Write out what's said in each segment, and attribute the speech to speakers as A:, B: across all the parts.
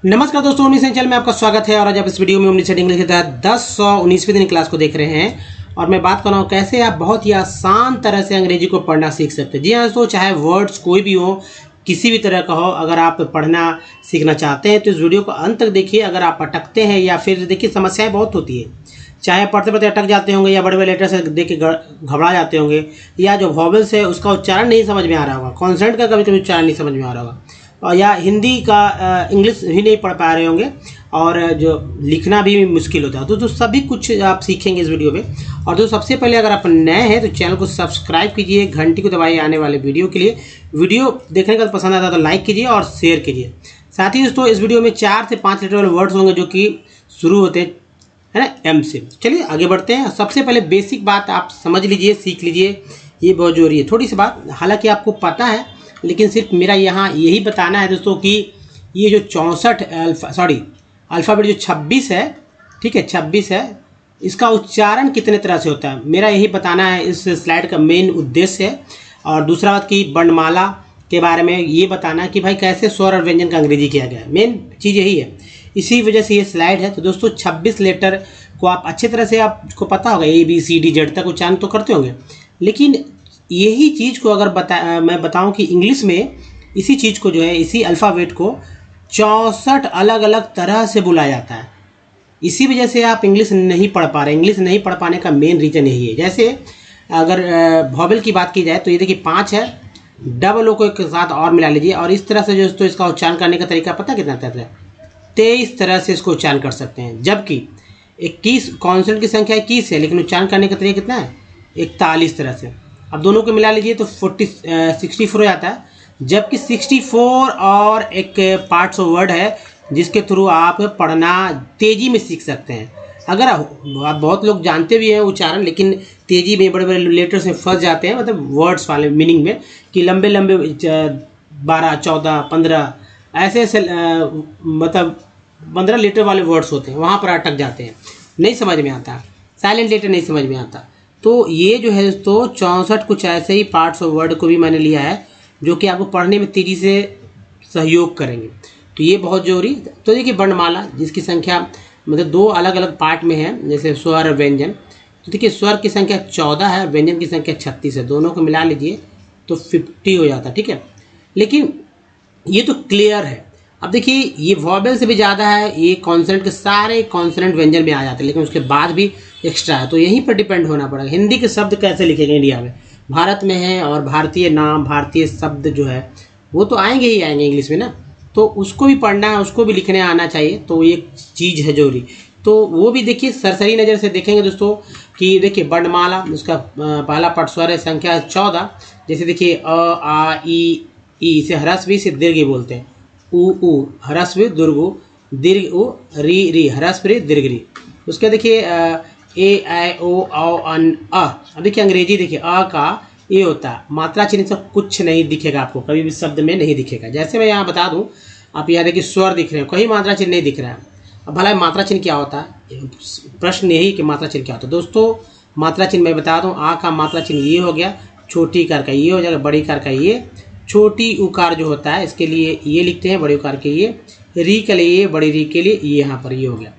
A: नमस्कार दोस्तों, 19 चैनल में आपका स्वागत है। और आज आप इस वीडियो में 19 इंग्लिश के तहत 1019वीं दिन क्लास को देख रहे हैं। और मैं बात कर रहा हूँ कैसे आप बहुत ही आसान तरह से अंग्रेजी को पढ़ना सीख सकते हैं। जी हाँ दोस्तों, चाहे वर्ड्स कोई भी हो, किसी भी तरह का हो, अगर आप पढ़ना सीखना चाहते हैं तो इस वीडियो को अंत तक देखिए। अगर आप अटकते हैं या फिर देखिए समस्याएं बहुत होती है, चाहे पढ़ते पढ़ते अटक जाते होंगे या बड़े बड़े लेटर से देख के घबरा जाते होंगे, या जो वॉवेल्स है उसका उच्चारण नहीं समझ में आ रहा होगा, कॉन्सोनेंट का कभी कभी उच्चारण नहीं समझ में आ रहा होगा, और या हिंदी का इंग्लिश भी नहीं पढ़ पा रहे होंगे, और जो लिखना भी मुश्किल होता है। तो सभी कुछ आप सीखेंगे इस वीडियो में। और जो सबसे पहले अगर आप नए हैं तो चैनल को सब्सक्राइब कीजिए, घंटी को दबाइए आने वाले वीडियो के लिए। वीडियो देखने का पसंद आता है तो लाइक कीजिए और शेयर कीजिए। साथ ही दोस्तों इस वीडियो में 4 से 5 लेटर वाले वर्ड्स होंगे जो कि शुरू होते हैं, है ना, एम से। चलिए आगे बढ़ते हैं। सबसे पहले बेसिक बात आप समझ लीजिए, सीख लीजिए, ये बहुत जरूरी है। थोड़ी सी बात हालांकि आपको पता है, लेकिन सिर्फ मेरा यहाँ यही बताना है दोस्तों कि ये जो 64 अल्फ़ाबेट जो 26 है, ठीक है 26 है, इसका उच्चारण कितने तरह से होता है, मेरा यही बताना है, इस स्लाइड का मेन उद्देश्य है। और दूसरा बात की वर्णमाला के बारे में ये बताना कि भाई कैसे स्वर और व्यंजन का अंग्रेजी किया गया है, मेन चीज़ यही है। इसी वजह से ये स्लाइड है। तो दोस्तों 26 लेटर को आप अच्छी तरह से, आपको पता होगा ABCD Z तक उच्चारण तो करते होंगे, लेकिन यही चीज़ को अगर मैं बताऊं कि इंग्लिश में इसी चीज़ को जो है, इसी अल्फ़ाबेट को 64 अलग अलग तरह से बुलाया जाता है। इसी वजह से आप इंग्लिश नहीं पढ़ पा रहे। इंग्लिश नहीं पढ़ पाने का मेन रीज़न यही है। जैसे अगर वॉवेल की बात की जाए तो ये देखिए 5 है, डबल ओ को एक साथ और मिला लीजिए, और इस तरह से जो तो इसका उच्चारण करने का तरीका पता कितना तरह है, 23 तरह से इसको उच्चारण कर सकते हैं। जबकि 21 कॉन्सोनेंट की संख्या 21 है, लेकिन उच्चारण करने का तरीका कितना है, 41 तरह से। अब दोनों को मिला लीजिए तो 64 हो जाता है। जबकि 64 और एक पार्ट्स ऑफ वर्ड है जिसके थ्रू आप पढ़ना तेज़ी में सीख सकते हैं। अगर आप बहुत लोग जानते भी हैं उच्चारण, लेकिन तेज़ी में बड़े बड़े लेटर्स में फंस जाते हैं, मतलब वर्ड्स वाले मीनिंग में, कि लंबे लंबे 12, 14, 15 ऐसे मतलब 15 लेटर वाले वर्ड्स होते हैं, वहाँ पर अटक जाते हैं, नहीं समझ में आता, साइलेंट लेटर नहीं समझ में आता। तो ये जो है तो 64 कुछ ऐसे ही पार्ट्स ऑफ वर्ड को भी मैंने लिया है जो कि आपको पढ़ने में तेज़ी से सहयोग करेंगे। तो ये बहुत जरूरी। तो देखिए वर्णमाला जिसकी संख्या मतलब 2 अलग अलग पार्ट में है, जैसे स्वर और व्यंजन। तो देखिए स्वर की संख्या 14 है, व्यंजन की संख्या 36 है, दोनों को मिला लीजिए तो 50 हो जाता है, ठीक है। लेकिन ये तो क्लियर है। अब देखिए ये वॉवेल से भी ज़्यादा है, ये कॉन्सोनेंट के सारे कॉन्सोनेंट व्यंजन में आ जाते हैं, लेकिन उसके बाद भी एक्स्ट्रा है। तो यहीं पर डिपेंड होना पड़ेगा। हिंदी के शब्द कैसे लिखेंगे, इंडिया में, भारत में है, और भारतीय नाम, भारतीय शब्द जो है वो तो आएंगे ही आएंगे इंग्लिश में ना, तो उसको भी पढ़ना है, उसको भी लिखने आना चाहिए। तो एक चीज़ है जरूरी। तो वो भी देखिए सरसरी नज़र से देखेंगे दोस्तों कि देखिए वर्णमाला, उसका पहला पार्ट स्वर है, संख्या 14। जैसे देखिए अ, आ, ई, इसे ह्रस्व से दीर्घ बोलते हैं। उ ह्रस्व दीर्घ, दीर्घ उ, री री ह्रस्व री दीर्घ री। उसके देखिए ए आई ओ औ अन अ। अब देखिए अंग्रेजी देखिए अ का ए होता है, मात्रा चिन्ह से कुछ नहीं दिखेगा आपको, कभी भी शब्द में नहीं दिखेगा। जैसे मैं यहाँ बता दूँ, आप यहाँ देखिए स्वर दिख रहे हैं, कहीं मात्रा चिन्ह नहीं दिख रहा है। अब भला मात्रा चिन्ह क्या होता है, प्रश्न यही कि मात्रा चिन्ह क्या होता है। दोस्तों मात्रा चिन्ह मैं बता दूँ, आ का मात्रा चिन्ह ये हो गया, छोटी कार का ये हो जाएगा, बड़ी कार का ये, छोटी उकार जो होता है इसके लिए ये लिखते हैं, बड़ी उकार के ये, री के लिए ये, बड़ी री के लिए ये, यहाँ पर ये हो गया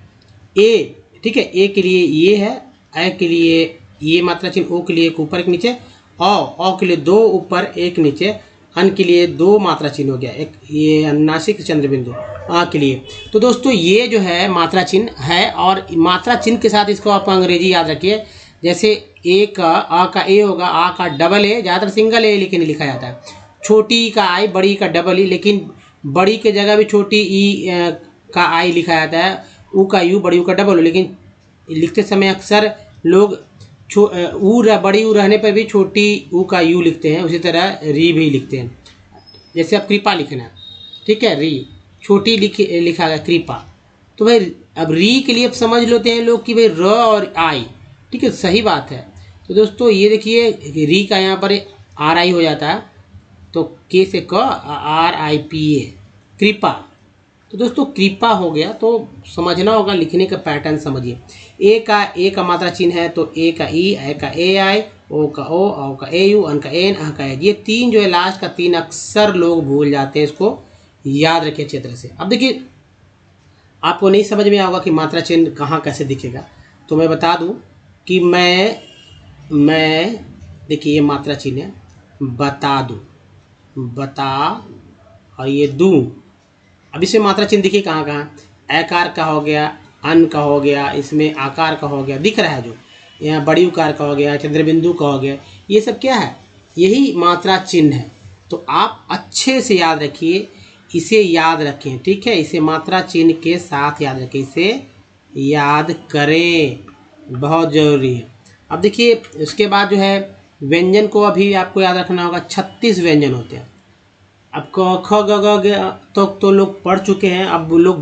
A: ए, ठीक है। ए के लिए ये है, ए के लिए ये मात्रा चिन्ह, ओ के लिए एक ऊपर एक नीचे, औ के लिए 2 ऊपर 1 नीचे, अन के लिए 2 मात्रा चिन्ह हो गया, एक ये अनुनासिक चंद्र बिंदु आ के लिए। तो दोस्तों ये जो है मात्रा चिन्ह है, और मात्रा चिन्ह के साथ इसको आप अंग्रेजी याद रखिए। जैसे ए का आ का ए होगा, आ का डबल ए, ज़्यादातर सिंगल ए लेकिन लिखा जाता है, छोटी का आई, बड़ी का डबल ई, लेकिन बड़ी के जगह भी छोटी ई का आई लिखा जाता है, ऊ का यू, बड़ी ऊ का डबल, लेकिन लिखते समय अक्सर लोग बड़ी ऊ रहने पर भी छोटी ऊ का यू लिखते हैं, उसी तरह री भी लिखते हैं। जैसे अब कृपा लिखना, ठीक है, री छोटी लिखा गया कृपा। तो भाई अब री के लिए अब समझ लेते हैं लोग कि भाई र और आई, ठीक है, सही बात है। तो दोस्तों ये देखिए री का यहाँ पर आर आई हो जाता है, तो के से क, आर आई पी ए, कृपा। तो दोस्तों कृपा हो गया, तो समझना होगा, लिखने का पैटर्न समझिए। ए का मात्रा चिन्ह है तो ए का ई, ए का ए आई, ओ का ओ, औ का ए यू, अन का एन, अ का ए। ये 3 जो है लास्ट का 3 अक्सर लोग भूल जाते हैं, इसको याद रखिए अच्छी तरह से। अब देखिए आपको नहीं समझ में आएगा कि मात्रा चिन्ह कहाँ कैसे दिखेगा। तो मैं बता दूं कि मैं देखिए ये मात्रा चिन्ह है, बता दूं, बता और ये दूं। अब इसमें मात्रा चिन्ह देखिए कहाँ कहाँ, एकार का हो गया, अन का हो गया, इसमें आकार का हो गया, दिख रहा है जो यहाँ बड़ी उकार का हो गया, चंद्रबिंदु का हो गया, ये सब क्या है, यही मात्रा चिन्ह है। तो आप अच्छे से याद रखिए, इसे याद रखें, ठीक है, इसे मात्रा चिन्ह के साथ याद रखें, इसे याद करें, बहुत ज़रूरी है। अब देखिए उसके बाद जो है व्यंजन को अभी आपको याद रखना होगा, 36 व्यंजन होते हैं। अब क ख ग ग तो लोग पढ़ चुके हैं, अब लोग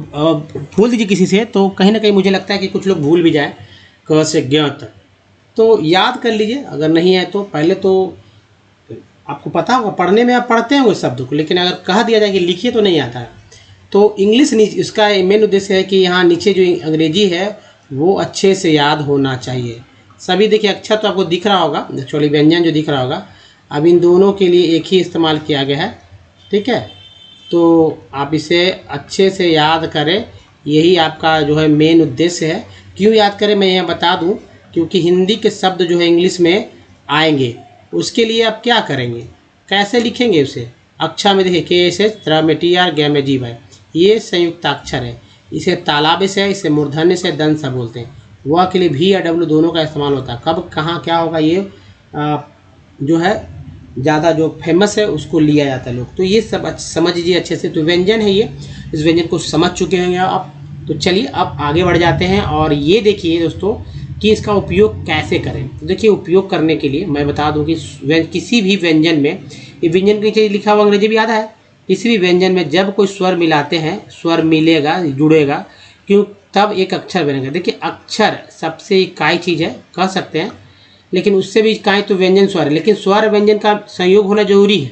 A: भूल दीजिए किसी से, तो कहीं ना कहीं मुझे लगता है कि कुछ लोग भूल भी जाए क से ज्ञ तक, तो याद कर लीजिए। अगर नहीं है तो पहले तो आपको पता होगा, पढ़ने में आप पढ़ते होंगे शब्द को, लेकिन अगर कह दिया जाए कि लिखिए तो नहीं आता है। तो इंग्लिश इसका मेन उद्देश्य है कि यहाँ नीचे जो अंग्रेजी है वो अच्छे से याद होना चाहिए। सभी देखिए अक्षर तो आपको दिख रहा होगा, एक्चुअली व्यंजन जो दिख रहा होगा, अब इन दोनों के लिए एक ही इस्तेमाल किया गया है, ठीक है। तो आप इसे अच्छे से याद करें, यही आपका जो है मेन उद्देश्य है। क्यों याद करें मैं यहाँ बता दूँ, क्योंकि हिंदी के शब्द जो है इंग्लिश में आएंगे, उसके लिए आप क्या करेंगे, कैसे लिखेंगे उसे। अक्षर में देखिए के से त्र में टी आर ग में जी भाई, ये संयुक्त अक्षर है, इसे तालाब से, इसे मूर्धन्य से दंत से बोलते हैं। वह के लिए भी या डब्ल्यू दोनों का इस्तेमाल होता है। कब कहाँ क्या होगा ये जो है ज़्यादा जो फेमस है उसको लिया जाता है लोग। तो ये सब समझ लीजिए अच्छे से। तो व्यंजन है ये, इस व्यंजन को समझ चुके होंगे आप। तो चलिए अब आगे बढ़ जाते हैं और ये देखिए दोस्तों कि इसका उपयोग कैसे करें। तो देखिए उपयोग करने के लिए मैं बता दूं कि किसी भी व्यंजन में, ये व्यंजन के नीचे लिखा हुआ अंग्रेजी भी आता है, किसी भी व्यंजन में जब कोई स्वर मिलाते हैं, स्वर मिलेगा, जुड़ेगा, क्यों, तब एक अक्षर बनेगा। देखिए अक्षर सबसे इकाई चीज़ है, कह सकते हैं, लेकिन उससे भी इकाई तो व्यंजन स्वर है, लेकिन स्वर व्यंजन का संयोग होना जरूरी है,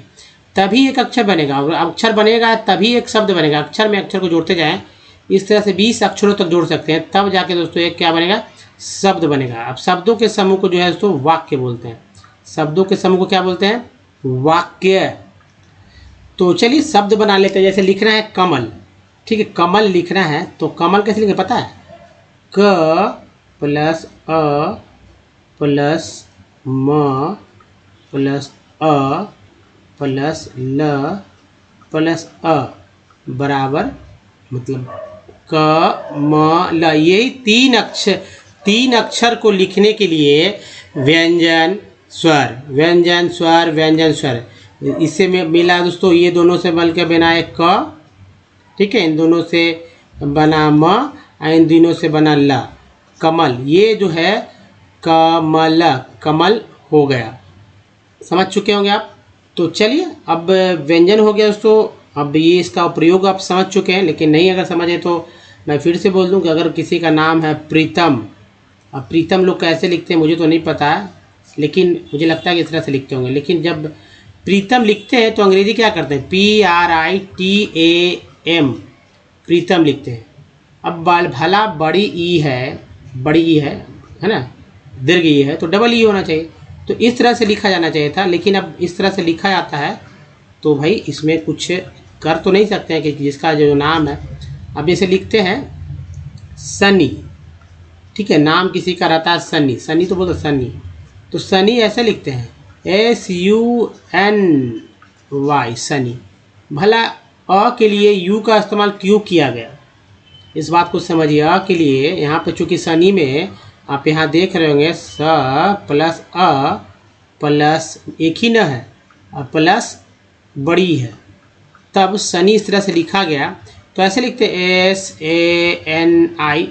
A: तभी एक अक्षर बनेगा। और अक्षर बनेगा तभी एक शब्द बनेगा। अक्षर में अक्षर को जोड़ते जाएँ, इस तरह से 20 अक्षरों तक जोड़ सकते हैं, तब जाके दोस्तों एक क्या बनेगा, शब्द बनेगा। अब शब्दों के समूह को जो है दोस्तों वाक्य बोलते हैं। शब्दों के समूह को क्या बोलते हैं, वाक्य। तो चलिए शब्द बना लेते हैं। जैसे लिखना है कमल, ठीक है, कमल लिखना है तो कमल कैसे लिखेंगे पता है, क प्लस अ प्लस म प्लस अ प्लस ल प्लस अ बराबर, मतलब क म ल। यही तीन अक्षर को लिखने के लिए व्यंजन स्वर, व्यंजन स्वर, व्यंजन स्वर, इससे में मिला दोस्तों, ये दोनों से मिल के बना है क, ठीक है, इन दोनों से बना म, इन दोनों से बना ल, कमल। ये जो है कमल, कमल हो गया। समझ चुके होंगे आप। तो चलिए अब व्यंजन हो गया दोस्तों। अब ये इसका प्रयोग आप समझ चुके हैं, लेकिन नहीं अगर समझे तो मैं फिर से बोल दूं कि अगर किसी का नाम है प्रीतम, अब प्रीतम लोग कैसे लिखते हैं मुझे तो नहीं पता है, लेकिन मुझे लगता है कि इस तरह से लिखते होंगे। लेकिन जब प्रीतम लिखते हैं तो अंग्रेजी क्या करते हैं, PRITAM, प्रीतम लिखते हैं। अब भला बड़ी ई है, बड़ी ई है ना, दीर्घ ई है, तो डबल ई होना चाहिए, तो इस तरह से लिखा जाना चाहिए था। लेकिन अब इस तरह से लिखा जाता है तो भाई इसमें कुछ कर तो नहीं सकते हैं कि जिसका जो नाम है, अब जैसे लिखते हैं सनी, ठीक है, नाम किसी का रहता है सनी, सनी तो बोलते सनी, तो सनी ऐसे लिखते हैं SUNY, सनी। भला अ के लिए यू का इस्तेमाल क्यों किया गया, इस बात को समझिए। अ के लिए यहाँ पर चूँकि सनी में आप यहाँ देख रहे होंगे स प्लस अ प्लस एक ही न है, प्लस बड़ी है, तब सनी इस तरह से लिखा गया। तो ऐसे लिखते SANI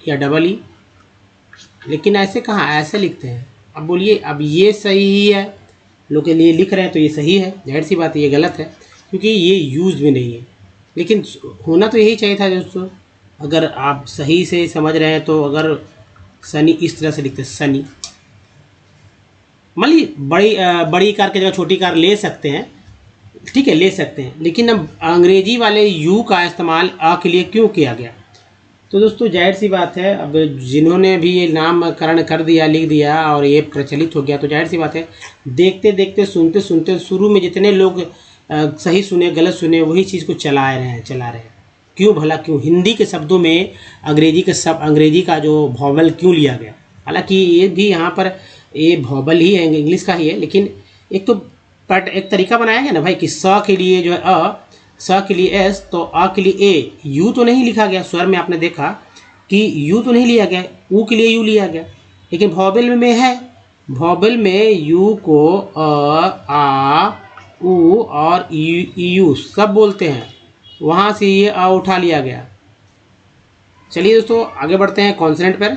A: या डबल ई, लेकिन ऐसे कहाँ, ऐसे लिखते हैं। अब बोलिए, अब ये सही है, लोग के लिए लिख रहे हैं तो ये सही है, जाहिर सी बात है ये गलत है क्योंकि ये यूज़ भी नहीं है। लेकिन होना तो यही चाहिए था दोस्तों, अगर आप सही से समझ रहे हैं तो। अगर सनी इस तरह से लिखते सनी, मान ली बड़ी कार की जगह छोटी कार ले सकते हैं, ठीक है, ले सकते हैं, लेकिन अब अंग्रेजी वाले यू का इस्तेमाल अ के लिए क्यों किया गया। तो दोस्तों जाहिर सी बात है, अब जिन्होंने भी ये नामकरण कर दिया, लिख दिया और ये प्रचलित हो गया, तो जाहिर सी बात है देखते देखते सुनते सुनते शुरू में जितने लोग सही सुने गलत सुने वही चीज़ को चला रहे हैं। क्यों भला क्यों हिंदी के शब्दों में अंग्रेजी का जो वॉवल क्यों लिया गया। हालांकि ये भी यहाँ पर ये वॉवल ही है, इंग्लिश का ही है, लेकिन एक तो एक तरीका बनाया गया ना भाई कि स के लिए जो है अ, स के लिए एस, तो अ के लिए ए। यू तो नहीं लिखा गया स्वर में, आपने देखा कि यू तो नहीं लिया गया, ऊ के लिए यू लिया गया, लेकिन वॉवल में है। वॉवल में यू को अ, आ, ऊ और यू सब बोलते हैं, वहाँ से ये अ उठा लिया गया। चलिए दोस्तों आगे बढ़ते हैं कॉन्सोनेंट पर।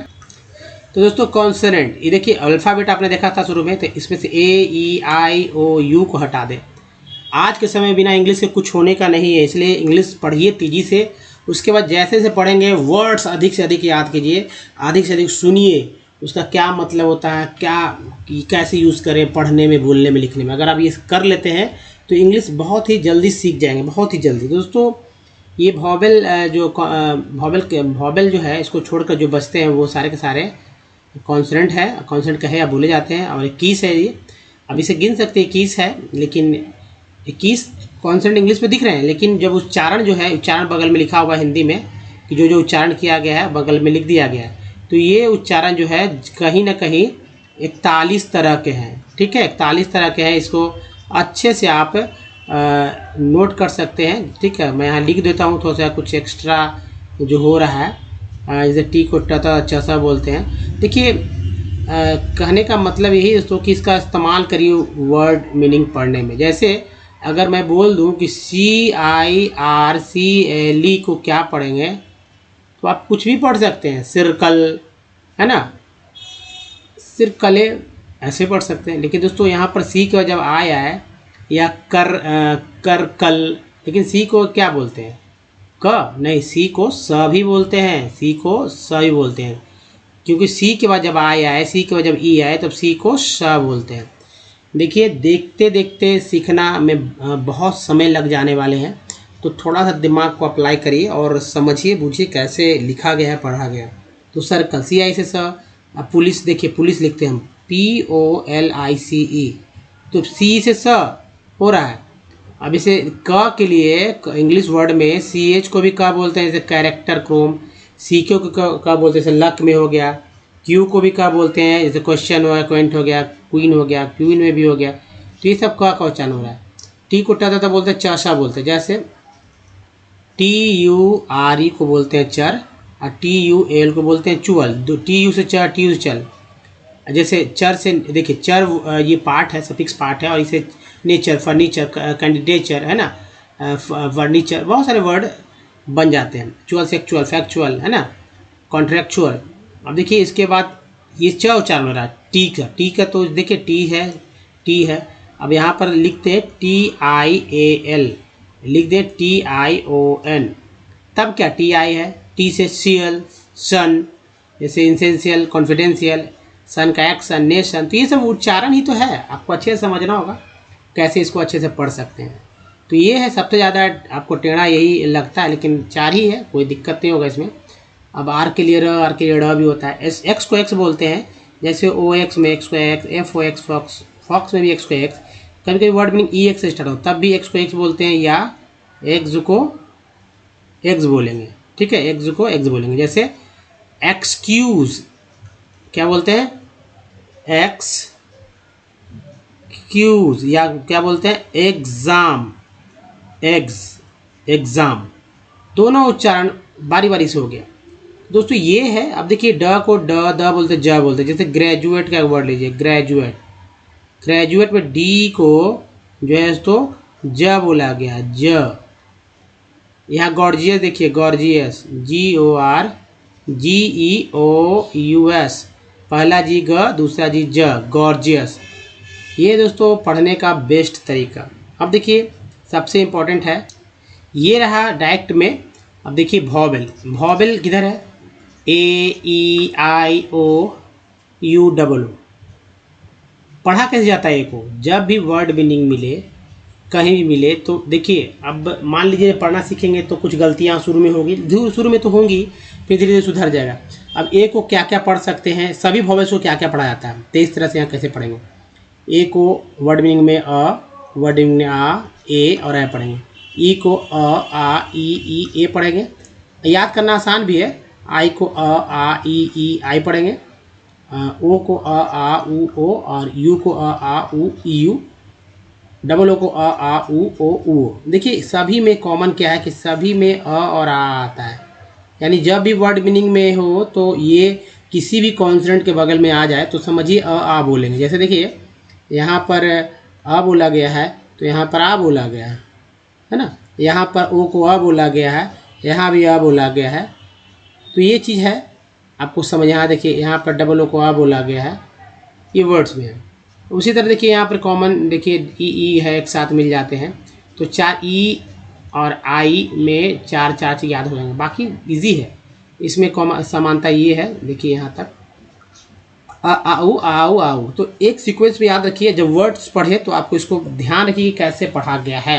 A: तो दोस्तों कॉन्सोनेंट, ये देखिए अल्फ़ाबेट आपने देखा था शुरू में, तो इसमें से ए, ई, आई, ओ, यू को हटा दें। आज के समय बिना इंग्लिश के कुछ होने का नहीं है, इसलिए इंग्लिश पढ़िए तेज़ी से। उसके बाद जैसे जैसे पढ़ेंगे वर्ड्स अधिक से अधिक याद कीजिए, अधिक से अधिक सुनिए, उसका क्या मतलब होता है, क्या कैसे यूज़ करें पढ़ने में, बोलने में, लिखने में। अगर आप ये कर लेते हैं तो इंग्लिश बहुत ही जल्दी सीख जाएंगे, बहुत ही जल्दी। दोस्तों ये वॉवल जो है, इसको छोड़कर जो बचते हैं वो सारे के सारे कॉन्सोनेंट है, कॉन्सोनेंट कहे या बोले जाते हैं। और 21 है ये, अब इसे गिन सकते हैं, 21 है, लेकिन 21 कॉन्सोनेंट इंग्लिश में दिख रहे हैं, लेकिन जब उच्चारण जो है, उच्चारण बगल में लिखा हुआ है हिंदी में कि जो जो उच्चारण किया गया है बगल में लिख दिया गया है, तो ये उच्चारण जो है कहीं ना कहीं 41 तरह के हैं। ठीक है, 41 तरह के हैं, इसको अच्छे से आप नोट कर सकते हैं। ठीक है, मैं यहाँ लिख देता हूँ थोड़ा सा कुछ एक्स्ट्रा जो हो रहा है, जैसे टी को टता चसा बोलते हैं। देखिए कहने का मतलब यही है दोस्तों कि इसका इस्तेमाल करिए वर्ड मीनिंग पढ़ने में। जैसे अगर मैं बोल दूं कि CIRCLE को क्या पढ़ेंगे, तो आप कुछ भी पढ़ सकते हैं, सर्कल है ना, सिरकले ऐसे पढ़ सकते हैं। लेकिन दोस्तों यहाँ पर सी के जब आया है या कर कल, लेकिन सी को क्या बोलते हैं, क नहीं, सी को स भी बोलते हैं, सी को स भी बोलते हैं, क्योंकि सी के बाद जब आया है, सी के बाद जब ई आए, तब सी को श बोलते हैं। देखिए देखते देखते सीखना में बहुत समय लग जाने वाले हैं, तो थोड़ा सा दिमाग को अप्लाई करिए और समझिए बूझिए कैसे लिखा गया है, पढ़ा गया। तो सर्कल CI से स। अब पुलिस, देखिए पुलिस लिखते हैं हम POLICE, तो सी से स हो रहा है। अब इसे क के लिए इंग्लिश वर्ड में CH को भी क बोलते हैं, जैसे कैरेक्टर क्रोम। CQ को क बोलते हैं, जैसे लक में हो गया। Q को भी क बोलते हैं, जैसे क्वेश्चन हो गया, क्वेंट हो गया, क्वीन हो गया, क्वीन में भी हो गया। तो ये सब क का उच्चारण हो रहा है। T को टा बोलते हैं, चाशा बोलते हैं, जैसे TURE को बोलते हैं चर, और TUL को बोलते हैं चुअल। TU से चर, TU से चल। जैसे चर से देखिए, चर ये पार्ट है, सफिक्स पार्ट है, और इसे नेचर, फर्नीचर, कैंडिडेचर है ना, फर्नीचर, बहुत सारे वर्ड बन जाते हैं। चुअल से एक्चुअल, फैक्चुअल है ना, कॉन्ट्रेक्चुअल। अब देखिए इसके बाद ये च उच्चारण हो रहा है, टी का। टी का तो देखिए टी है। अब यहाँ पर लिखते हैं TIAL, लिख दे TION, तब क्या TI है। टी से सीएल, सन, जैसे इंसेंशियल, कॉन्फिडेंशियल, सन का एक्शन, नेशन। तो ये सब उच्चारण ही तो है, आपको अच्छे से समझना होगा कैसे इसको अच्छे से पढ़ सकते हैं। तो ये है सबसे ज़्यादा आपको टेढ़ा यही लगता है, लेकिन 4 ही है, कोई दिक्कत नहीं होगा इसमें। अब आर के लिए र, आर के लिए ड़ भी होता है। एक्स को एक्स बोलते हैं, जैसे OX में एक्स को एक्स, FOX फॉक्स, फॉक्स में भी एक्स को एक्स। कभी कभी वर्ड मीनिंग EX से स्टार्ट हो, तब भी एक्स को एक्स बोलते हैं, या एक्स को एक्स बोलेंगे। ठीक है, एक्स को एक्स बोलेंगे। जैसे एक्सक्यूज क्या बोलते हैं, एक्सक्यूज, या क्या बोलते हैं, एग्जाम, एग्जाम। दोनों उच्चारण बारी बारी से हो गया दोस्तों, ये है। अब देखिए ड को द बोलते, ज बोलते। जैसे ग्रेजुएट का वर्ड लीजिए, ग्रेजुएट में डी को जो है तो ज बोला गया, ज। यहाँ गॉर्जियस देखिए, गॉर्जियस, GORGEOUS, पहला जी ग, दूसरा जी ज, गॉर्जियस। ये दोस्तों पढ़ने का बेस्ट तरीका। अब देखिए सबसे इम्पोर्टेंट है, ये रहा डायरेक्ट में। अब देखिए वॉवेल किधर है, AEIOU। पढ़ा कैसे जाता है को, जब भी वर्ड मीनिंग मिले, कहीं भी मिले, तो देखिए अब मान लीजिए पढ़ना सीखेंगे तो कुछ गलतियाँ शुरू में होगी, शुरू में तो होंगी, फिर धीरे धीरे सुधर जाएगा। अब ए को क्या क्या पढ़ सकते हैं, सभी वॉवेल्स को क्या क्या पढ़ा जाता है, तो इस तरह से यहाँ कैसे पढ़ेंगे। ए को वर्ड मीनिंग में अ, वर्ड मीनिंग में आ, ए और ए पढ़ेंगे। ई को आ ई ए पढ़ेंगे। याद करना आसान भी है। आई को आ ई आई पढ़ेंगे। ओ को आ उ ओ, और यू को आ उ यू। डबल ओ को आ उ ओ उ। देखिए सभी में कॉमन क्या है कि सभी में और आ आता है, यानी जब भी वर्ड मीनिंग में हो तो ये किसी भी कॉन्सोनेंट के बगल में आ जाए तो समझिए आ बोलेंगे। जैसे देखिए यहाँ पर आ बोला गया है तो यहाँ पर आ बोला गया है ना। यहाँ पर ओ को आ बोला गया है, यहाँ भी आ बोला गया है। तो ये चीज़ है आपको समझ। यहाँ देखिए यहाँ पर डबल ओ को आ बोला गया है, ये वर्ड्स में है। उसी तरह देखिए यहाँ पर कॉमन देखिए ई है, एक साथ मिल जाते हैं तो चार ई और आई में चार चीज़ याद हो जाएंगे। बाकी इजी है, इसमें कॉमन समानता ये है। देखिए यहाँ तक आओ आओ आओ, तो एक सीक्वेंस में याद रखिए। जब वर्ड्स पढ़े तो आपको इसको ध्यान रखिए कैसे पढ़ा गया है,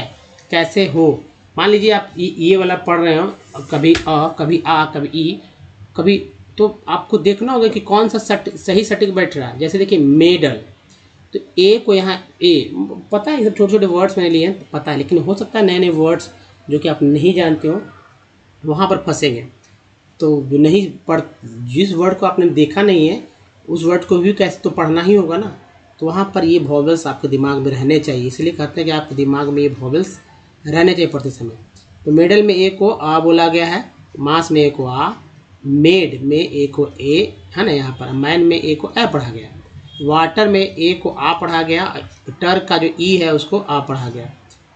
A: कैसे हो। मान लीजिए आप ये वाला पढ़ रहे हो, कभी कभी आ कभी ई कभी, तो आपको देखना होगा कि कौन सा सही सटीक बैठ रहा है। जैसे देखिए मेडल, तो ए को यहाँ ए, पता है सब छोटे छोटे वर्ड्स मैंने लिए हैं पता है, लेकिन हो सकता है नए नए वर्ड्स जो कि आप नहीं जानते हो वहाँ पर फंसेंगे। तो जो नहीं पढ़, जिस वर्ड को आपने देखा नहीं है उस वर्ड को भी कैसे तो पढ़ना ही होगा ना। तो वहाँ पर ये वॉवेल्स आपके दिमाग में रहने चाहिए, इसलिए कहते हैं कि आपके दिमाग में ये वॉवेल्स रहने चाहिए पढ़ते समय। तो मेडल में ए को आ बोला गया है, मास में ए को आ, मेड में ए को ए है ना, यहाँ पर मैन में ए को ए पढ़ा गया, वाटर में ए को आ पढ़ा गया, टर का जो ई है उसको आ पढ़ा गया,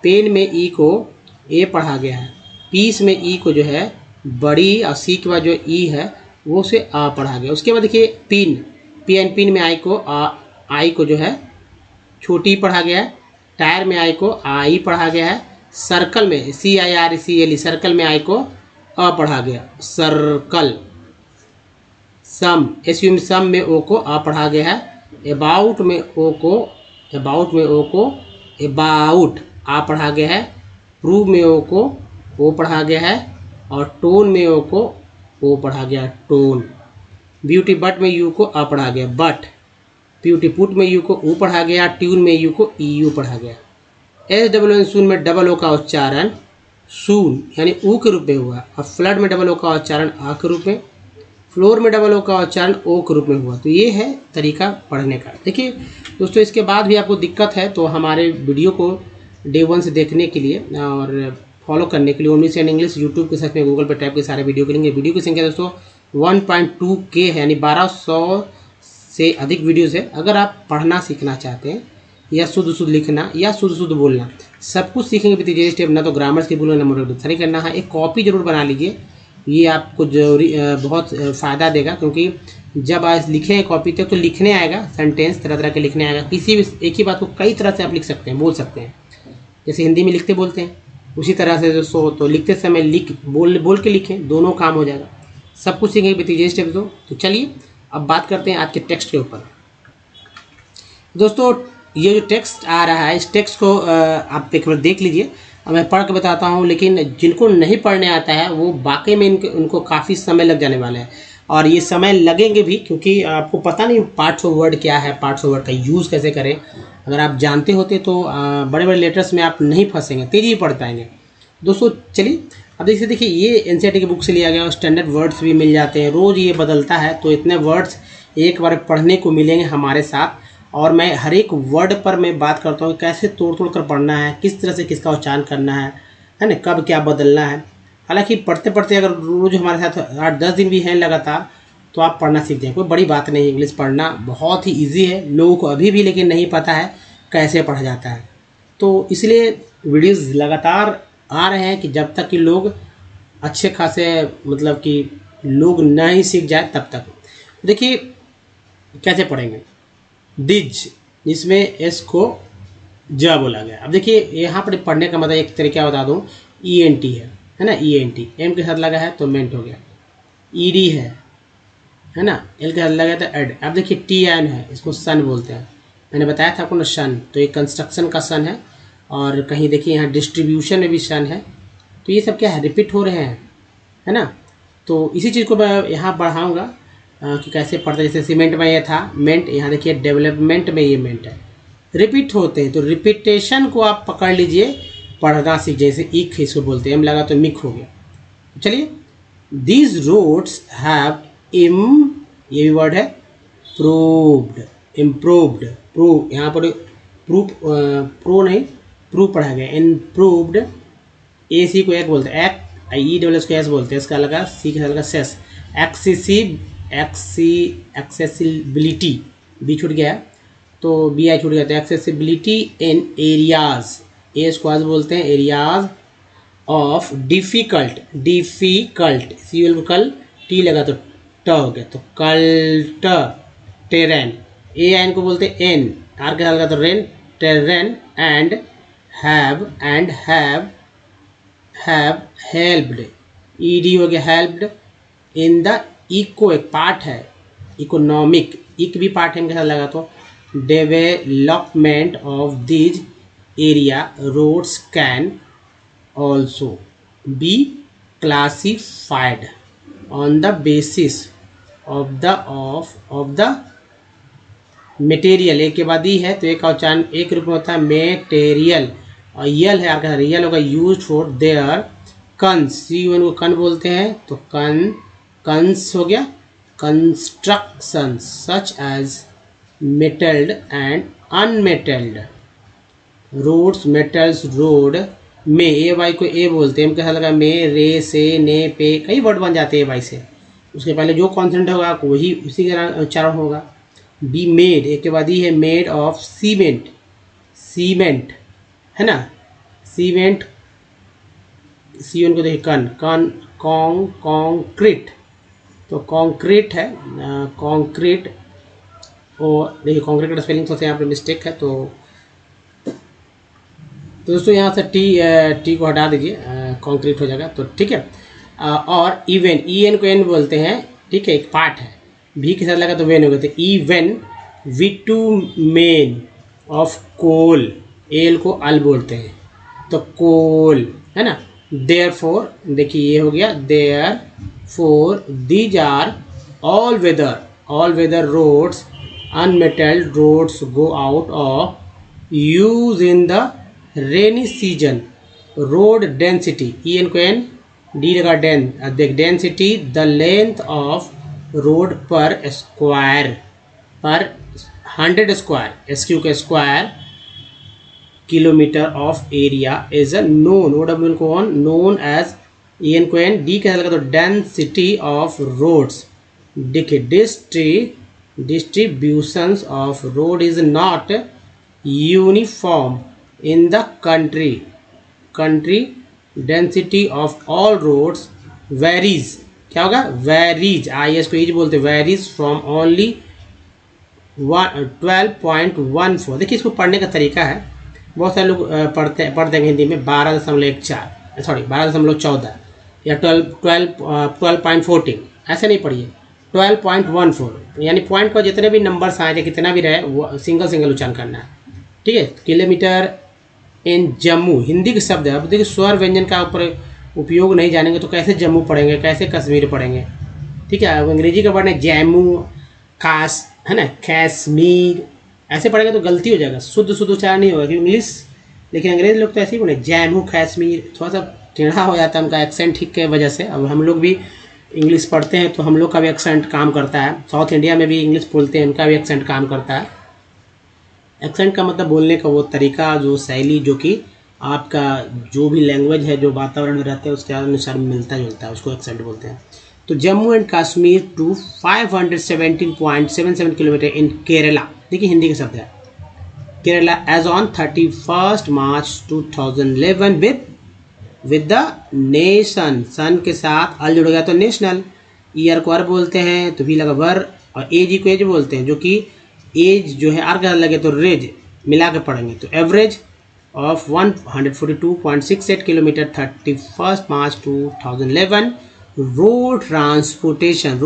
A: पेन में ई को ए पढ़ा गया है, पीस में ई को जो है बड़ी और सी के बाद जो ई है वो से आ पढ़ा गया। उसके बाद देखिए पिन, पिन में आई को जो है छोटी पढ़ा गया है, टायर में आई को आई पढ़ा गया है, सर्कल में CIRCLE सर्कल में आई को अ पढ़ा गया, सर्कल। सम में ओ को आ पढ़ा गया है, अबाउट में ओ को अबाउट आ पढ़ा गया है, प्रूव में ओ को ओ पढ़ा गया है, और टोन में ओ को ओ पढ़ा गया, टोन। ब्यूटी बट में यू को आ पढ़ा गया, बट। ब्यूटी पुट में यू को ऊ पढ़ा गया, ट्यून में यू को यू पढ़ा गया। SWN सून में डबल ओ का उच्चारण सून यानी ऊ के रूप में हुआ, और फ्लड में डबल ओ का उच्चारण आ के रूप में, फ्लोर में डबल ओ का उच्चारण ओ के रूप में हुआ। तो ये है तरीका पढ़ने का। देखिए दोस्तों, इसके बाद भी आपको दिक्कत है तो हमारे वीडियो को डे 1 से देखने के लिए और फॉलो करने के लिए ओनली एंड इंग्लिश यूट्यूब के साथ में गूगल पर टाइप के सारे वीडियो करेंगे। वीडियो की संख्या दोस्तों 1.2K है, यानी 1200 से अधिक वीडियोज़ है। अगर आप पढ़ना सीखना चाहते हैं या शुद्ध लिखना या शुद्ध बोलना, सब कुछ सीखेंगे विद इजी स्टेप। ना तो ग्रामर्स की बोलना, नंबर सही करना है। एक कॉपी जरूर बना लीजिए, ये आपको जरूरी बहुत फ़ायदा देगा, क्योंकि जब आज लिखें कॉपी तक तो लिखने आएगा, सेंटेंस तरह तरह के लिखने आएगा। किसी भी एक ही बात को कई तरह से आप लिख सकते हैं, बोल सकते हैं। जैसे हिंदी में लिखते बोलते हैं उसी तरह से दोस्तों, तो लिखते समय बोल के लिखें, दोनों काम हो जाएगा। सब कुछ सीखेंगे विद इजी स्टेप। तो चलिए अब बात करते हैं आज के टेक्स्ट के ऊपर। दोस्तों ये जो टेक्स्ट आ रहा है, इस टेक्स्ट को आप एक बार देख लीजिए। अब मैं पढ़ के बताता हूँ, लेकिन जिनको नहीं पढ़ने आता है वो वाकई में उनको काफ़ी समय लग जाने वाला है, और ये समय लगेंगे भी, क्योंकि आपको पता नहीं पार्ट्स ऑफ वर्ड क्या है, पार्ट्स ऑफ वर्ड का यूज़ कैसे करें। अगर आप जानते होते तो बड़े बड़े लेटर्स में आप नहीं फंसेंगे, तेज़ी पढ़ पाएंगे। दोस्तों चलिए अब देखिए ये NCERT की बुक से लिया गया, और स्टैंडर्ड वर्ड्स भी मिल जाते हैं, रोज़ ये बदलता है, तो इतने वर्ड्स एक बार पढ़ने को मिलेंगे हमारे साथ। और मैं हर एक वर्ड पर मैं बात करता हूँ कैसे तोड़ कर पढ़ना है, किस तरह से किसका उच्चारण करना है ना, कब क्या बदलना है। हालांकि पढ़ते पढ़ते अगर रोज़ हमारे साथ 8-10 दिन भी हैं लगातार तो आप पढ़ना सीख जाएं, कोई बड़ी बात नहीं। इंग्लिश पढ़ना बहुत ही ईजी है, लोगों को अभी भी लेकिन नहीं पता है कैसे पढ़ा जाता है। तो इसलिए वीडियोज़ लगातार आ रहे हैं कि जब तक कि लोग अच्छे खासे मतलब कि लोग नहीं सीख जाए तब तक। देखिए कैसे पढ़ेंगे। डिज, इसमें एस को ज बोला गया। अब देखिए यहाँ पर पढ़ने का मतलब एक तरीका बता दूँ, ENT है ना, ENT एम के साथ लगा है तो मेंट हो गया, ED है ना, एल के साथ लगा तो एड। अब देखिए TN है, इसको सन बोलते हैं, मैंने बताया था आपको ना सन, तो ये कंस्ट्रक्शन का सन है। और कहीं देखिए यहाँ डिस्ट्रीब्यूशन में भी सन है। तो ये सब क्या है, रिपीट हो रहे हैं, है ना। तो इसी चीज़ को मैं यहाँ बढ़ाऊँगा कि कैसे पढ़ते। जैसे सीमेंट में ये था मेंट, यहाँ देखिए डेवलपमेंट में ये मेंट है, रिपीट होते हैं। तो रिपीटेशन को आप पकड़ लीजिए, पढ़ना सीख, जैसे इक इसको बोलते हैं, एम लगा तो मिक हो गया। चलिए, दीज रोड्स हैव ये भी वर्ड है प्रूव्ड, इम्प्रूव्ड, प्रूव, यहाँ पर प्रूफ, प्रो नहीं प्रूव पढ़ा गया, इम्प्रूव्ड। ए सी को एक बोलते हैं, एक ई डबल एस को एस बोलते हैं, इसका लगा सी का लगा सेस, एक्सेसिबिलिटी, बी छूट गया तो बी आई छूट गया, तो एक्सेसिबिलिटी इन एरियाज, एस को आज बोलते हैं एरियाज ऑफ डिफिकल्ट, डिफिकल्ट सी को कल टी लगा तो ट हो गया, तो कल्ट टेरेन, ए एन को बोलते हैं एन, आर के साथ लगा तो rain, terrain, and have helped, E D हो गया हेल्प्ड, इन द इको एक पार्ट है, इकोनॉमिक, इक भी पार्ट है इनके साथ लगा तो development of these area roads can also be classified on the basis of the material, एक के बाद ही है तो एक का उच्चारण एक रूप में होता है मेटेरियल, और यल है आपका रियल होगा use for their cons, C one को कन बोलते हैं तो कंस हो गया, construction such as metalled and unmetalled roads, metals road में, ए वाई को ए बोलते हैं, कैसा लगा में, रे से ने पे कई वर्ड बन जाते हैं वाई से, उसके पहले जो कॉन्सेंट होगा वही उसी का उच्चारण होगा। बी मेड, एक के बाद ही है मेड ऑफ सीमेंट, सीमेंट है ना, सीमेंट, सी वन को देखिए कन कॉन्क्रीट, तो कॉन्क्रीट है, कॉन्क्रीट, और देखिए कॉन्क्रीट का स्पेलिंग थोड़ा सा यहाँ पे मिस्टेक है, तो दोस्तों यहाँ से टी को हटा दीजिए, कॉन्क्रीट हो जाएगा, तो ठीक है। और इवन, ई एन को एन बोलते हैं, ठीक है, एक पार्ट है, भी के साथ लगा तो वेन हो गया, तो इवन विटुमेन ऑफ कोल, एल को अल बोलते हैं तो कोल है ना, देयर फोर, देखिए ये हो गया therefore, these are all weather roads, unmetalled roads go out of use in the rainy season, road density, E N को एन डी लगा डेन, देख density, the length of road per square, per 100 square, S Q का square kilometre of area is a known, O W को on known as, E N को N D कैसा लगा तो डेंसिटी ऑफ रोड्स, देखिए distributions of road is not uniform in the country density of all roads varies, क्या होगा varies, I S को is बोलते वेरीज फ्रॉम ओनली 12.14, देखिए इसको पढ़ने का तरीका है, बहुत सारे लोग पढ़ते हैं हिंदी में 12.14, सॉरी 12.14 या 12.14, ऐसे नहीं पढ़िए, 12.14, यानी पॉइंट का जितने भी नंबर्स आए कितना भी रहे वो सिंगल उच्चारण करना है, ठीक है। किलोमीटर इन जम्मू, हिंदी के शब्द है, अब देखिए स्वर व्यंजन का ऊपर उपयोग नहीं जानेंगे तो कैसे जम्मू पढ़ेंगे, कैसे कश्मीर पढ़ेंगे, ठीक है। अब अंग्रेजी का वर्ड है जम्मू, काश है ना, कैश्मीर, ऐसे पढ़ेंगे तो गलती हो जाएगा, शुद्ध उच्चारण नहीं होगा, क्योंकि इंग्लिश, लेकिन अंग्रेजी लोग तो ऐसे ही बोले जम्मू कश्मीर, थोड़ा सा टेढ़ा हो जाता है उनका एक्सेंट ठीक के वजह से। अब हम लोग भी इंग्लिश पढ़ते हैं तो हम लोग का भी एक्सेंट काम करता है, साउथ इंडिया में भी इंग्लिश बोलते हैं उनका भी एक्सेंट काम करता है। एक्सेंट का मतलब बोलने का वो तरीका, जो शैली, जो कि आपका जो भी लैंग्वेज है, जो वातावरण में रहता है उसके अनुसार मिलता जुलता है, उसको एक्सेंट बोलते हैं। तो Jammu and Kashmir to 517.77 kilometre in Kerala, देखिए हिंदी का शब्द है Kerala, as on 31 March 2011 with the nation, sun के साथ अल जुड़ गया तो नेशनल, ईयर को अर बोलते हैं तो भी लगा वर, और एज को एज बोलते हैं, जो कि एज जो है आर का लगे तो रेज मिला के पढ़ेंगे, तो average of 142.68 kilometre 31 March 2011। Road transportation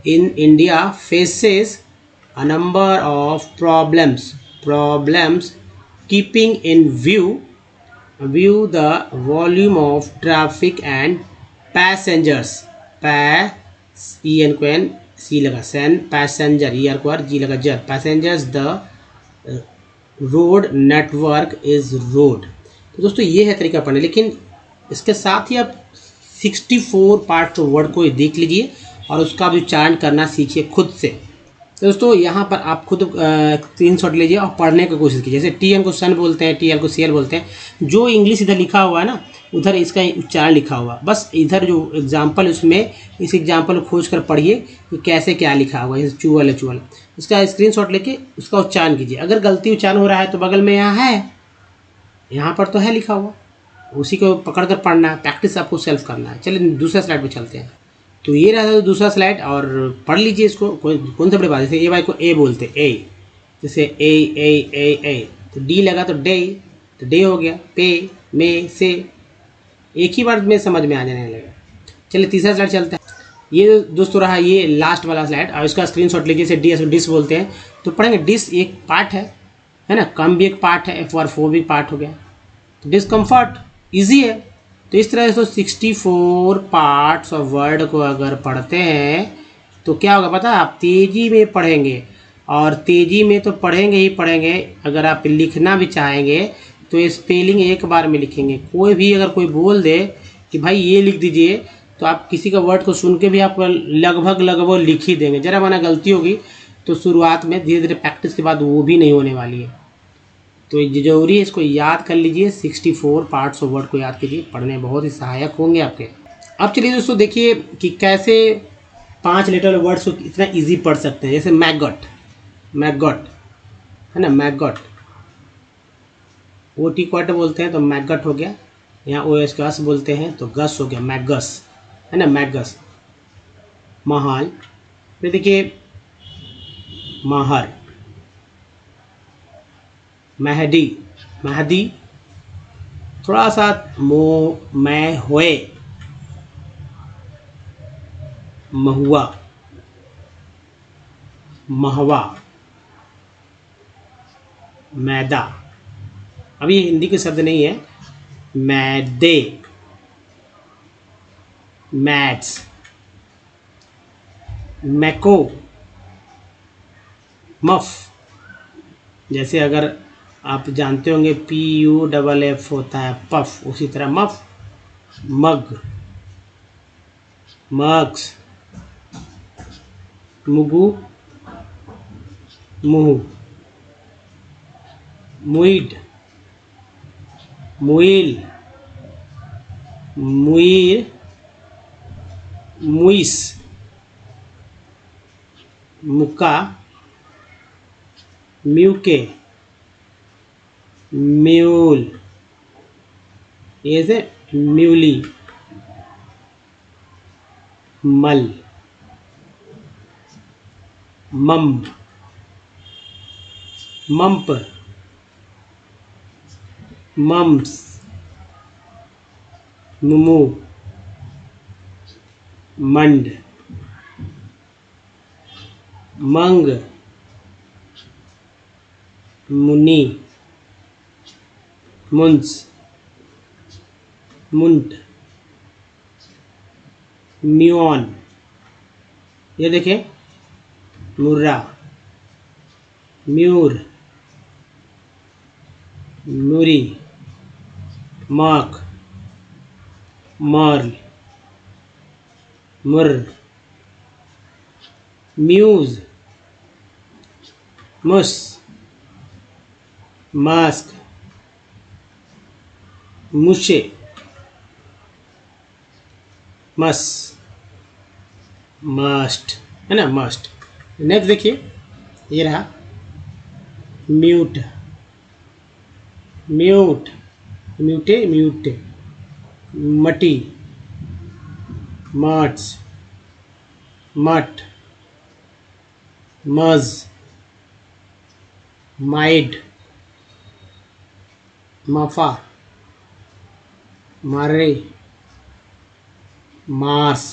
A: in India faces a number of problems keeping in view the volume of traffic and passengers, en को n c लगा sen, passenger er को r g लगा jar, passengers, the road network is road. तो दोस्तों ये है तरीका पढ़ने, लेकिन इसके साथ ही आप 64 पार्ट्स ऑफ वर्ड को देख लीजिए और उसका भी उच्चारण करना सीखिए खुद से। तो दोस्तों यहाँ पर आप खुद स्क्रीनशॉट लीजिए और पढ़ने की कोशिश कीजिए। जैसे टी को सन बोलते हैं, टी को सी बोलते हैं। जो इंग्लिश इधर लिखा हुआ है ना, उधर इसका उच्चारण लिखा हुआ, बस इधर जो एग्जाम्पल उसमें इस एग्जाम्पल को खोज कर पढ़िए कि कैसे क्या लिखा हुआ है। जैसे चूवल है, चूवल, उसका स्क्रीनशॉट लेके उसका उच्चारण कीजिए। अगर गलती उच्चारण हो रहा है तो बगल में यहाँ है, यहाँ पर तो है लिखा हुआ, उसी को पकड़ कर पढ़ना है। प्रैक्टिस आपको सेल्फ करना है। चलिए दूसरा स्लाइड पर चलते हैं। तो ये रहा था दूसरा स्लाइड, और पढ़ लीजिए इसको। कौन सा बड़ी बात है। जैसे ए वाई को ए बोलते हैं, ए, जैसे ए, तो डी लगा तो डे, तो डे हो गया। पे, में, से, एक ही बार में समझ में आ जाने लगेगा। चलिए तीसरा स्लाइड चलते हैं। ये दोस्तों रहा ये लास्ट वाला स्लाइड, और इसका स्क्रीनशॉट लीजिए। जैसे डी, डिस बोलते हैं तो पढ़ेंगे। डिस एक पार्ट है ना, कम भी एक पार्ट है, F4 भी पार्ट हो गया। तो डिस्कम्फर्ट ईजी है। तो इस तरह से 64 पार्ट्स ऑफ वर्ड को अगर पढ़ते हैं तो क्या होगा पता है, आप तेज़ी में पढ़ेंगे, और तेज़ी में तो पढ़ेंगे ही पढ़ेंगे। अगर आप लिखना भी चाहेंगे तो स्पेलिंग एक बार में लिखेंगे। कोई भी अगर कोई बोल दे कि भाई ये लिख दीजिए, तो आप किसी का वर्ड को सुन के भी आप लगभग लिख ही देंगे। जरा माना गलती होगी तो शुरुआत में, धीरे धीरे प्रैक्टिस के बाद वो भी नहीं होने वाली है। तो ये जरूरी है, इसको याद कर लीजिए। 64 पार्ट्स ऑफ वर्ड को याद कीजिए, पढ़ने बहुत ही सहायक होंगे आपके। अब चलिए दोस्तों देखिए कि कैसे 5 लेटर वर्ड्स को इतना इजी पढ़ सकते हैं। जैसे मैगट, मैगट है ना, मैगट, ओ टी क्वाट बोलते हैं तो मैगट हो गया। यहाँ ओ एस गस बोलते हैं तो गस हो गया, मैगस है ना, मैगस। महाल, फिर देखिए माहर, मेहदी, मेहदी, थोड़ा सा मैं होए, महुआ, महवा, मैदा। अब ये हिंदी के शब्द नहीं है। मैदे, मैथ्स, मैको, मफ। जैसे अगर आप जानते होंगे PUFF होता है पफ, उसी तरह मफ। मग, मग्स, मुगु, मुहु, मुइड, मुइल, मुइर, मुइस, मुक्का, म्यूके, म्यूल, ये से म्यूली, मल, मम, मम्प, मम्स, मुमु, मंड, मंग, मुनि, मुंस, मुंट, म्यून। ये देखिए मुर्रा, म्यूर, मुरी, माक, मर्ल, मुर, म्यूज, मुस, मास्क, मुशे, मस, मस्ट है ना, मस्ट। नेक्स्ट देखिए ये रहा म्यूट, म्यूट, म्यूटे, म्यूटे, मटी, मट्स, मट, मज, माइड, मफा, मारे, मार्स,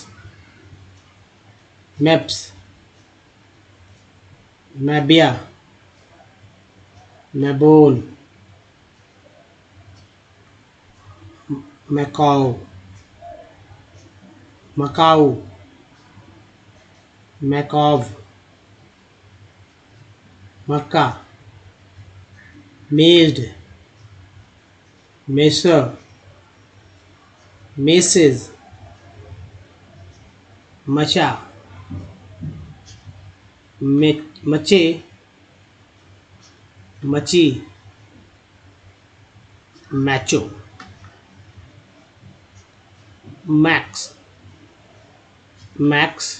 A: मैप्स, मैबिया, मैबोन, मैकाओ, मकाऊ, मैकॉव, मक्का, मेज्ड, मेसर, मेसेज, मचा, मचे, मची, मैचो, मैक्स, मैक्स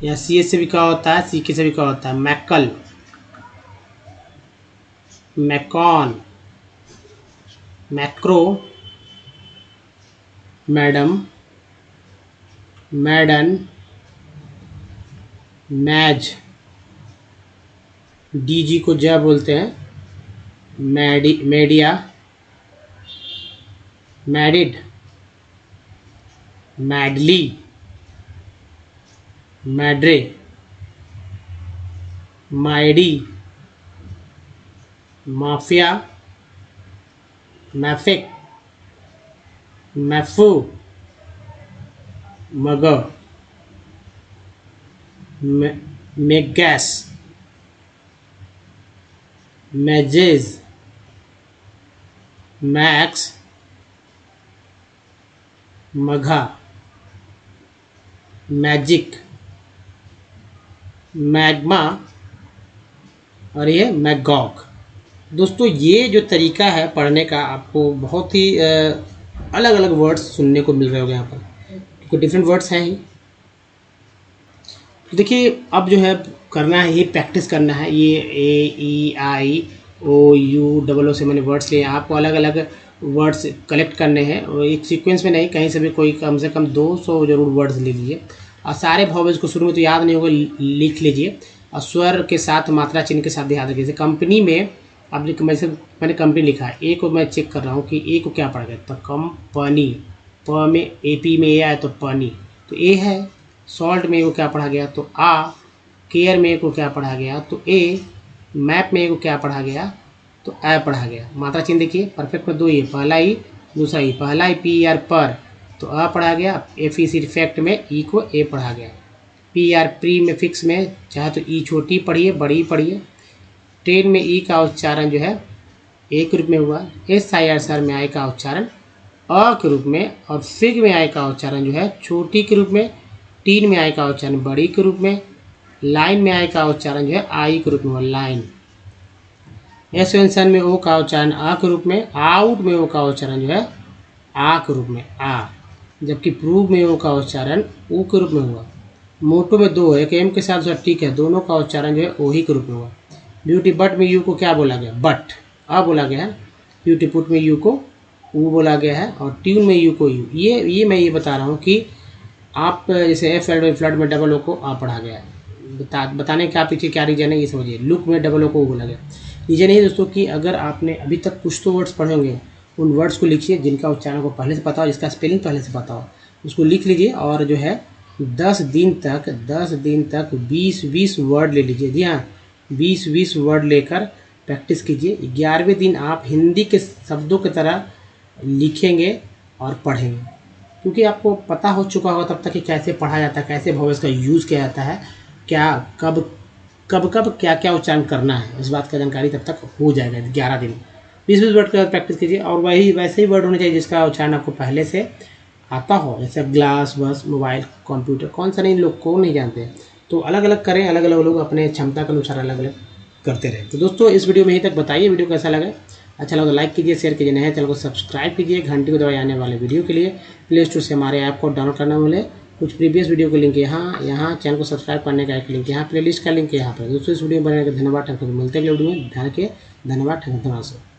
A: या सी से भी कहा होता है, सी के से भी कहा होता है मैकल, मैकॉन, मैक्रो, मैडम, मैडन, मैज, डीजी को ज बोलते हैं, मेडिया, मैडिड, मैडली, मैड्रे, माइडी, माफिया, मैफिक, मैफू, मगर, मैगैस, मैजेज, मैक्स, मघा, मैजिक, मैग्मा और ये मैगॉग। दोस्तों ये जो तरीका है पढ़ने का, आपको बहुत ही अलग अलग वर्ड्स सुनने को मिल रहे होंगे यहाँ पर, क्योंकि डिफरेंट वर्ड्स हैं ही। तो देखिए अब जो है करना है, ये प्रैक्टिस करना है। ये ए ई आई ओ यू डबल ओ से मैंने वर्ड्स लिए, आपको अलग अलग वर्ड्स कलेक्ट करने हैं और एक सीक्वेंस में नहीं, कहीं से भी कोई कम से कम 200 जरूर वर्ड्स ले लीजिए और सारे वॉवेल्स को शुरू में तो याद नहीं होगा, लिख लीजिए और स्वर के साथ मात्रा चिन्ह के साथ याद रखिए। जैसे कंपनी में अब मैंने कंपनी लिखा है, ए को मैं चेक कर रहा हूँ कि ए को क्या पड़ गया, तो कंपनी, प में ए पी में ए आया तो पानी, तो ए है। सॉल्ट में ए को क्या पढ़ा गया, तो आ। केयर में ए को क्या पढ़ा गया, तो ए। मैप में ए को क्या पढ़ा गया, तो ए पढ़ा गया। मात्रा चिन्ह देखिए परफेक्ट में 2 ई, पहला ई दूसरा ई, पहला ई पी आर पर तो अ पढ़ा गया, एफ ई सी फैक्ट में ई को ए पढ़ा गया। पी आर प्री में फिक्स में चाहे तो ई छोटी पढ़िए बड़ी पढ़िए। ट्रेन में ई का उच्चारण जो है ए के रूप में हुआ, एस आई आर सर में आई का उच्चारण अ के रूप में, और फिग में आई का उच्चारण जो है छोटी के रूप में, टीन में आई का उच्चारण बड़ी के रूप में, लाइन में आई का उच्चारण जो है आई के रूप में हुआ लाइन। एसवेंसन में ओ का उच्चारण आ के रूप में, आउट में ओ का उच्चारण जो है आ के रूप में आ, जबकि प्रूव में ओ का उच्चारण ऊ के रूप में हुआ। मोटो में 2 है, एक एम के साथ ठीक है, दोनों का उच्चारण जो है ओ ही के रूप में हुआ। ब्यूटी बट में यू को क्या बोला गया, बट आ बोला गया है। ब्यूटी पुट में यू को ऊ बोला गया है और ट्यून में यू को यू। ये मैं ये बता रहा हूँ कि आप जैसे फ्लड में डबल ओ को आ पढ़ा गया है, बताने का पीछे क्या रीजन है ये समझिए। लुक में डबल ओ को बोला गया। रीजन ये दोस्तों कि अगर आपने अभी तक कुछ तो वर्ड्स पढ़े होंगे, उन वर्ड्स को लिखिए जिनका उच्चारण को पहले से पता हो, जिसका स्पेलिंग पहले से पता हो, उसको लिख लीजिए और जो है 10 दिन तक 20-20 वर्ड ले लीजिए। जी हाँ, 20-20 वर्ड लेकर प्रैक्टिस कीजिए। 11वें दिन आप हिंदी के शब्दों की तरह लिखेंगे और पढ़ेंगे, क्योंकि आपको पता हो चुका होगा तब तक कि कैसे पढ़ा जाता है, कैसे वॉवेल्स का यूज़ किया जाता है, क्या कब क्या क्या उच्चारण करना है, इस बात का जानकारी तब तक हो जाएगा। 11 दिन 20-20 वर्ड का प्रैक्टिस कीजिए और वैसे ही वर्ड होने चाहिए जिसका उच्चारण आपको पहले से आता हो, जैसे ग्लास, बस, मोबाइल, कंप्यूटर, कौन सा नहीं लोग को नहीं जानते। तो अलग अलग करें, अलग अलग लोग अपने क्षमता के अनुसार अलग अलग करते रहें। तो दोस्तों इस वीडियो में यहीं तक बताइए वीडियो कैसा लगा। अच्छा लगा तो लाइक कीजिए, शेयर कीजिए, नए चैनल को सब्सक्राइब कीजिए। घंटी को दबाए आने वाले वीडियो के लिए प्ले स्टोर से हमारे ऐप को डाउनलोड करना भूलें। कुछ प्रीवियस वीडियो का लिंक यहाँ चैनल को सब्सक्राइब करने का एक लिंक यहाँ, प्लेलिस्ट का लिंक यहाँ पर। दोस्तों इस वीडियो में बनने का धन्यवाद। मिलते हैं वीडियो में, ध्यान रखिए, धन्यवाद।